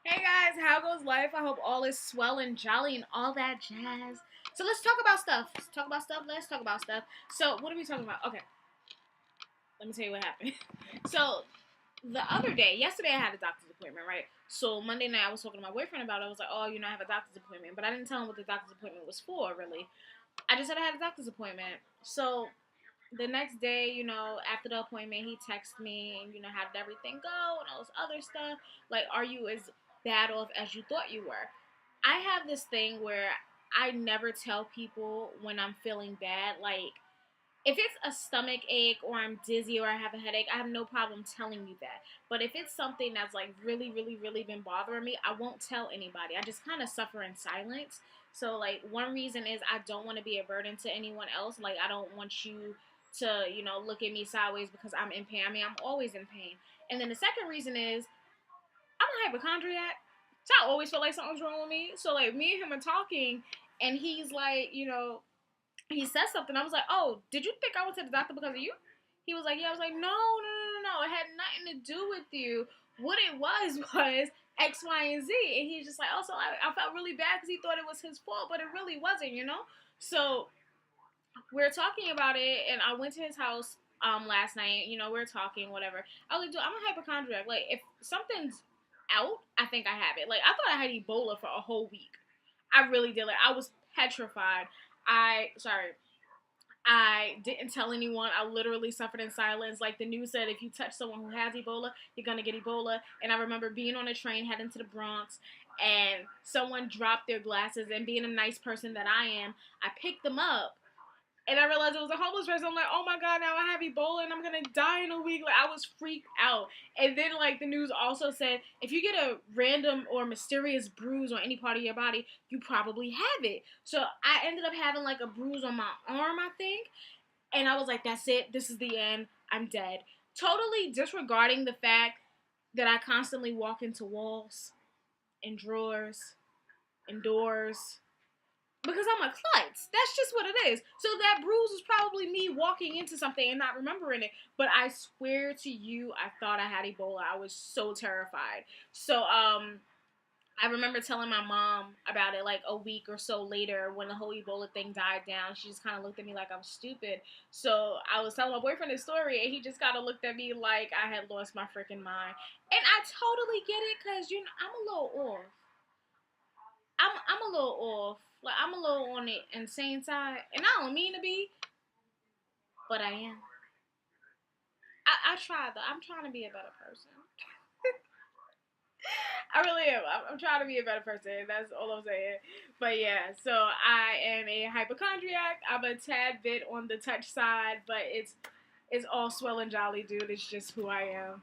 Hey guys, how goes life? I hope all is swell and jolly and all that jazz. So let's talk about stuff. Let's talk about stuff. So what are we talking about? Okay, let me tell you what happened. So the other day, yesterday I had a doctor's appointment, right? So Monday night I was talking to my boyfriend about it. I was like, oh, I have a doctor's appointment. But I didn't tell him what the doctor's appointment was for, really. I just said I had a doctor's appointment. So the next day, after the appointment, he texted me and, how did everything go and all this other stuff. Like, are you as bad off as you thought you were? I have this thing where I never tell people when I'm feeling bad. Like, if it's a stomach ache or I'm dizzy or I have a headache, I have no problem telling you that. But if it's something that's like really, really, really been bothering me, I won't tell anybody. I just kind of suffer in silence. So, like, one reason is I don't want to be a burden to anyone else. Like, I don't want you to, look at me sideways because I'm in pain. I mean, I'm always in pain. And then the second reason is I'm a hypochondriac. So I always feel like something's wrong with me. So, like, me and him are talking, and he's like, he said something. I was like, oh, did you think I went to the doctor because of you? He was like, yeah. I was like, no, no, no, no, no. It had nothing to do with you. What it was X, Y, and Z. And he's just like, oh, so I felt really bad because he thought it was his fault, but it really wasn't. So we're talking about it, and I went to his house last night. We are talking, whatever. I was like, dude, I'm a hypochondriac. Like, if something's out, I think I have it. Like, I thought I had Ebola for a whole week. I really did. Like, I was petrified. I didn't tell anyone. I literally suffered in silence. Like the news said, if you touch someone who has Ebola, you're gonna get Ebola. And I remember being on a train heading to the Bronx, and someone dropped their glasses. And being a nice person that I am, I picked them up. And I realized it was a homeless person. I'm like, oh my God, now I have Ebola and I'm going to die in a week. Like, I was freaked out. And then, like, the news also said, if you get a random or mysterious bruise on any part of your body, you probably have it. So I ended up having, like, a bruise on my arm, I think. And I was like, that's it. This is the end. I'm dead. Totally disregarding the fact that I constantly walk into walls and drawers and doors because I'm a klutz. That's just what it is. So that bruise is probably me walking into something and not remembering it. But I swear to you, I thought I had Ebola. I was so terrified. So I remember telling my mom about it like a week or so later when the whole Ebola thing died down. She just kind of looked at me like I was stupid. So I was telling my boyfriend this story, and he just kind of looked at me like I had lost my freaking mind. And I totally get it because, I'm a little off. I'm a little off. Like, I'm a little on the insane side, and I don't mean to be, but I am. I try though. I'm trying to be a better person. I really am. I'm trying to be a better person. That's all I'm saying. But yeah, so I am a hypochondriac. I'm a tad bit on the touch side, but it's all swell and jolly, dude. It's just who I am.